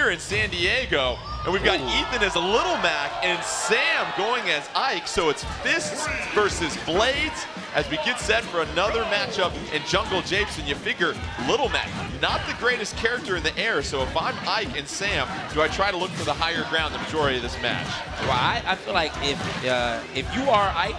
here in San Diego. And we've got Ethan as a Little Mac and Sam going as Ike. So it's fists versus blades as we get set for another matchup in Jungle Japes. And you figure Little Mac, not the greatest character in the air. So if I'm Ike and Sam, do I try to look for the higher ground the majority of this match? Well, I feel like if you are Ike,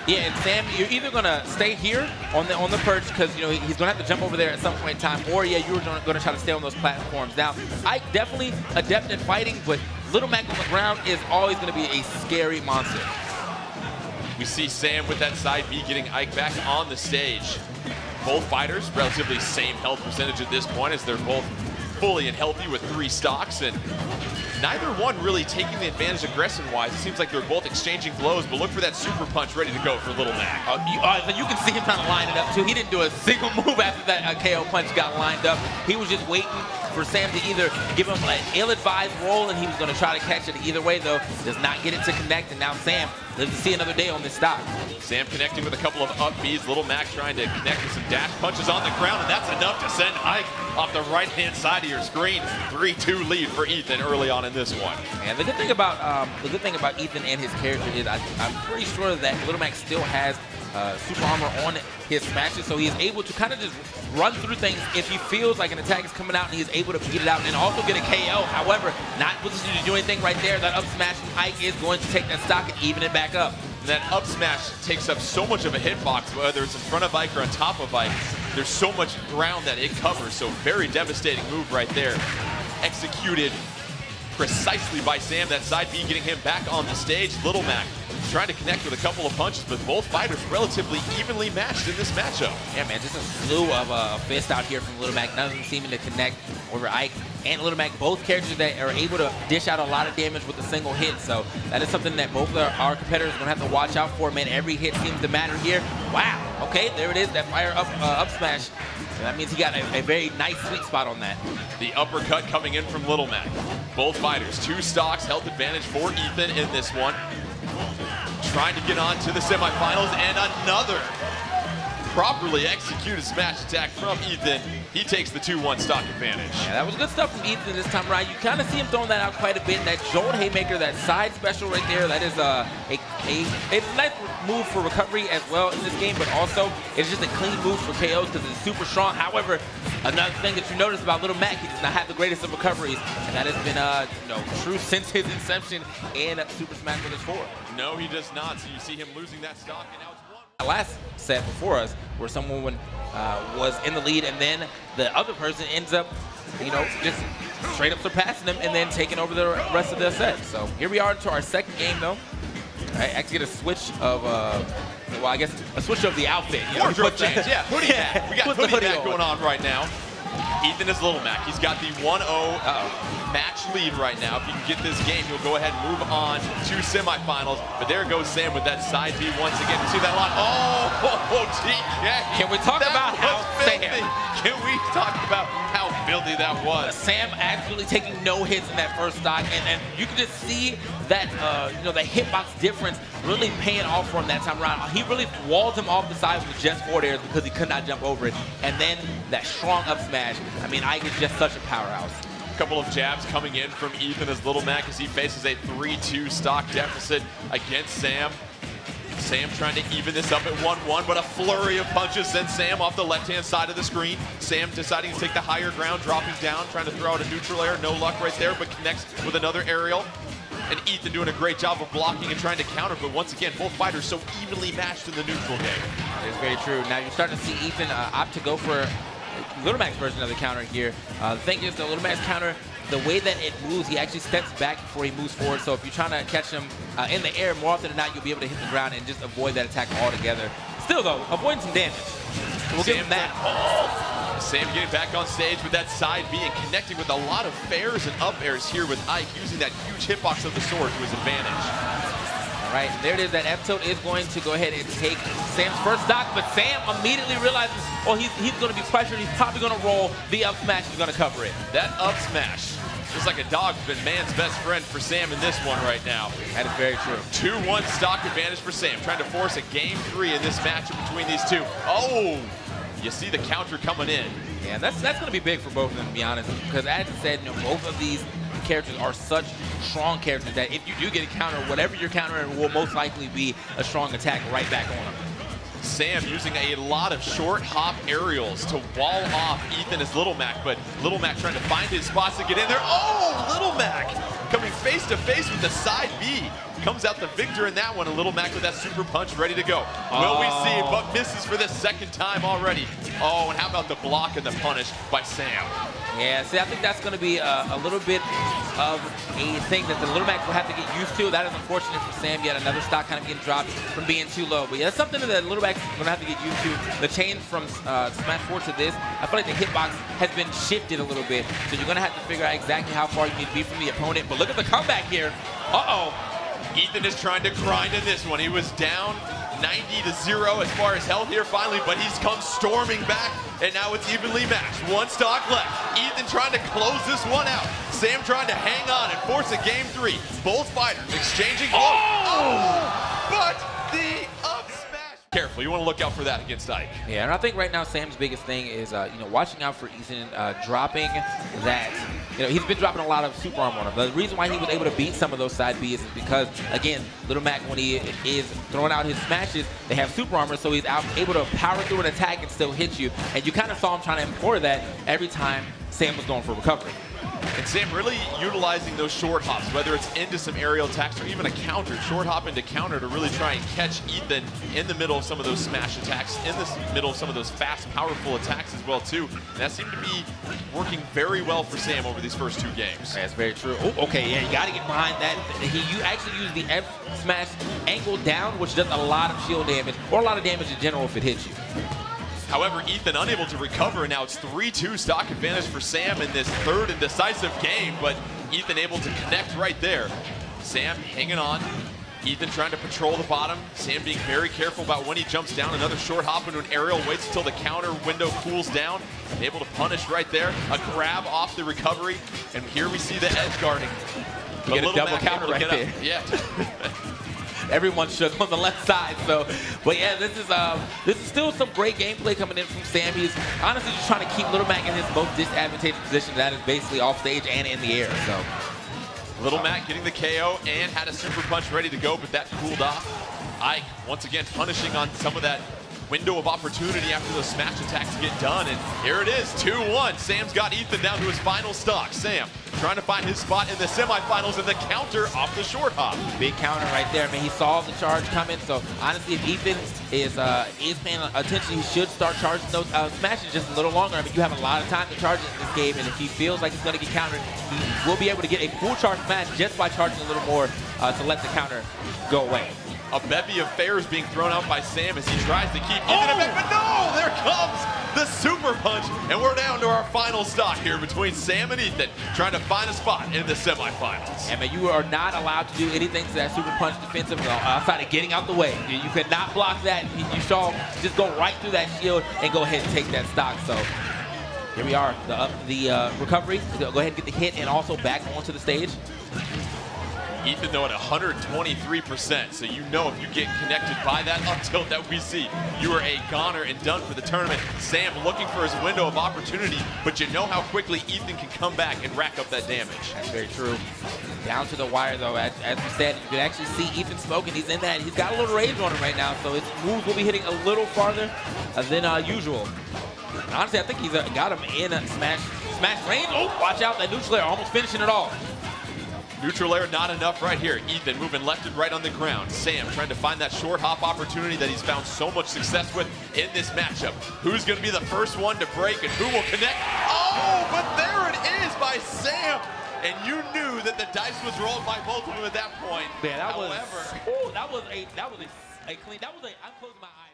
yeah, and Sam, you're either gonna stay here on the perch because he's gonna have to jump over there at some point in time, or yeah, you're gonna try to stay on those platforms. Now, Ike definitely adept at fighting, but Little Mac on the ground is always gonna be a scary monster. We see Sam with that side B getting Ike back on the stage. Both fighters relatively same health percentage at this point as they're both fully and healthy with 3 stocks, and neither one really taking the advantage aggression-wise. It seems like they're both exchanging blows, but look for that super punch ready to go for Little Mac. You can see him trying to line it up, too. He didn't do a single move after that KO punch got lined up. He was just waiting for Sam to either give him an ill-advised roll, and he was going to try to catch it. Either way, though, does not get it to connect, and now Sam lives to see another day on this stock. Sam connecting with a couple of up Bs. Little Mac trying to connect with some dash punches on the ground, and that's enough to send Ike off the right-hand side of your screen. 3-2 lead for Ethan early on in this one. And the good thing about Ethan and his character is I'm pretty sure that Little Mac still has super armor on his smashes, so he is able to kind of just run through things if he feels like an attack is coming out, and he is able to get it out and also get a KO. However, not positioned to do anything right there. That up smash from Ike is going to take that stock and even it back up. And that up smash takes up so much of a hitbox, whether it's in front of Ike or on top of Ike. There's so much ground that it covers, so very devastating move right there. Executed precisely by Sam. That side B getting him back on the stage. Little Mac trying to connect with a couple of punches, but both fighters relatively evenly matched in this matchup. Yeah, man, just a slew of fists out here from Little Mac. None of them seeming to connect over Ike and Little Mac. Both characters that are able to dish out a lot of damage with a single hit. So that is something that both of our competitors are going to have to watch out for. Man, every hit seems to matter here. Wow. Okay, there it is, that fire up smash. And that means he got a very nice sweet spot on that. The uppercut coming in from Little Mac. Both fighters, 2 stocks, health advantage for Ethan in this one. Trying to get on to the semifinals, and another properly executed smash attack from Ethan. He takes the 2-1 stock advantage. Yeah, that was good stuff from Ethan this time around. You kind of see him throwing that out quite a bit. That Jolt Haymaker, that side special right there, that is a nice move for recovery as well in this game, but also it's just a clean move for KOs because it's super strong. However, another thing that you notice about Little Mac, he does not have the greatest of recoveries, and that has been true since his inception in Super Smash Bros. 4. No, he does not. So you see him losing that stock, and now it's 1. Last set before us, where someone was in the lead, and then the other person ends up, just straight up surpassing them and then taking over the rest of their set. So here we are into our second game, though. I actually get a switch of, well, I guess a switch of the outfit. Wardrobe change, yeah, hoodie hat. We got hoodie hat going on right now. Ethan is Little Mac. He's got the 1-0 match lead right now. If he can get this game, he'll go ahead and move on to semifinals. But there goes Sam with that side B once again. You see that a lot? Oh, TK. Can we talk about how filthy? Can we talk about how filthy that was? Sam absolutely taking no hits in that first stock, and you can just see that that hitbox difference really paying off for him that time around. He really walled him off the sides with just forward airs because he could not jump over it. And then that strong up smash. I mean, Ike is just such a powerhouse. A couple of jabs coming in from Ethan as Little Mac as he faces a 3-2 stock deficit against Sam. Sam trying to even this up at 1-1, but a flurry of punches sends Sam off the left-hand side of the screen. Sam deciding to take the higher ground, dropping down, trying to throw out a neutral air. No luck right there, but connects with another aerial. And Ethan doing a great job of blocking and trying to counter, but once again, both fighters so evenly matched in the neutral game. It's very true. Now you're starting to see Ethan opt to go for Little Mac's version of the counter here. The thing is, the Little Mac's counter, the way that it moves, he actually steps back before he moves forward. So if you're trying to catch him in the air, more often than not, you'll be able to hit the ground and just avoid that attack altogether. Still, though, avoiding some damage. So we'll give him that. Sam getting back on stage with that side B and connecting with a lot of fairs and up airs here with Ike, using that huge hitbox of the sword to his advantage. All right, there it is. That F-tilt is going to go ahead and take Sam's first stock, but Sam immediately realizes, oh, he's going to be pressured. He's probably going to roll the up smash. He's going to cover it. That up smash, just like a dog's been man's best friend for Sam in this one right now. That is very true. 2-1 stock advantage for Sam, trying to force a game 3 in this matchup between these two. Oh, you see the counter coming in. Yeah, that's going to be big for both of them, to be honest, because as I said, both of these characters are such strong characters that if you do get a counter, whatever you're countering will most likely be a strong attack right back on them. Sam using a lot of short hop aerials to wall off Ethan as Little Mac, but Little Mac trying to find his spots to get in there. Oh, Little Mac coming face to face with the side B. Comes out the victor in that one, and Little Mac with that super punch ready to go. Will we see, but misses for the second time already. Oh, and how about the block and the punish by Sam? Yeah, see, I think that's going to be a little bit of a thing that the Little Mac will have to get used to. That is unfortunate for Sam. Yet another stock kind of getting dropped from being too low. But yeah, that's something that Little Mac is going to have to get used to. The change from Smash 4 to this, I feel like the hitbox has been shifted a little bit. So you're going to have to figure out exactly how far you need to be from the opponent. But look at the comeback here. Uh-oh. Ethan is trying to grind in this one. He was down 90-0 as far as health here finally, but he's come storming back, and now it's evenly matched. One stock left. Ethan trying to close this one out. Sam trying to hang on and force a game 3. Both fighters exchanging blows. Oh! But the up smash. Careful, you want to look out for that against Ike. Yeah, and I think right now Sam's biggest thing is watching out for Ethan dropping that. He's been dropping a lot of super armor on him. The reason why he was able to beat some of those side Bs is because, again, Little Mac, when he is throwing out his smashes, they have super armor, so he's able to power through an attack and still hit you. And you kind of saw him trying to employ that every time Sam was going for recovery. And Sam really utilizing those short hops, whether it's into some aerial attacks or even a counter, short hop into counter to really try and catch Ethan in the middle of some of those smash attacks, in the middle of some of those fast, powerful attacks as well, too. And that seemed to be working very well for Sam over these first 2 games. That's very true. Oh, okay, yeah, you got to get behind that. You actually use the F smash angle down, which does a lot of shield damage, or a lot of damage in general if it hits you. However, Ethan unable to recover, and now it's 3-2 stock advantage for Sam in this third and decisive game, but Ethan able to connect right there. Sam hanging on. Ethan trying to patrol the bottom. Sam being very careful about when he jumps down. Another short hop into an aerial, waits until the counter window cools down. Able to punish right there. A grab off the recovery, and here we see the edge guarding. You get a double counter right there. Yeah. Everyone shook on the left side. So, but yeah, this is still some great gameplay coming in from Sam. He's honestly just trying to keep Little Mac in his most disadvantageous position. That is basically off stage and in the air. So, Little Mac getting the KO and had a super punch ready to go, but that cooled off. Ike once again punishing on some of that window of opportunity after those smash attacks get done, and here it is, 2-1. Sam's got Ethan down to his final stock. Sam trying to find his spot in the semifinals, and the counter off the short hop. Big counter right there. I mean, he saw the charge coming, so honestly, if Ethan is paying attention, he should start charging those smashes just a little longer. I mean, you have a lot of time to charge it in this game, and if he feels like he's going to get countered, he will be able to get a full charge smash just by charging a little more to let the counter go away. A bevy of fares being thrown out by Sam as he tries to keep Ethan at bay, but no! There comes the super punch, and we're down to our final stock here between Sam and Ethan, trying to find a spot in the semifinals. And man, you are not allowed to do anything to that super punch defensive outside of getting out the way. You cannot block that. You saw just go right through that shield and go ahead and take that stock. So here we are, the recovery. Go ahead and get the hit and also back onto the stage. Ethan, though, at 123%, so you know if you get connected by that up tilt that we see, you are a goner and done for the tournament. Sam looking for his window of opportunity, but you know how quickly Ethan can come back and rack up that damage. That's very true. Down to the wire, though, as we said, you can actually see Ethan smoking. He's in that. He's got a little rage on him right now, so his moves will be hitting a little farther than usual. And honestly, I think he's got him in a smash range. Oh, watch out, that neutral air almost finishing it all. Neutral air not enough right here. Ethan moving left and right on the ground. Sam trying to find that short hop opportunity that he's found so much success with in this matchup. Who's going to be the first one to break and who will connect? Oh, but there it is by Sam. And you knew that the dice was rolled by both of them at that point. Man, that was a clean, I'm closing my eyes.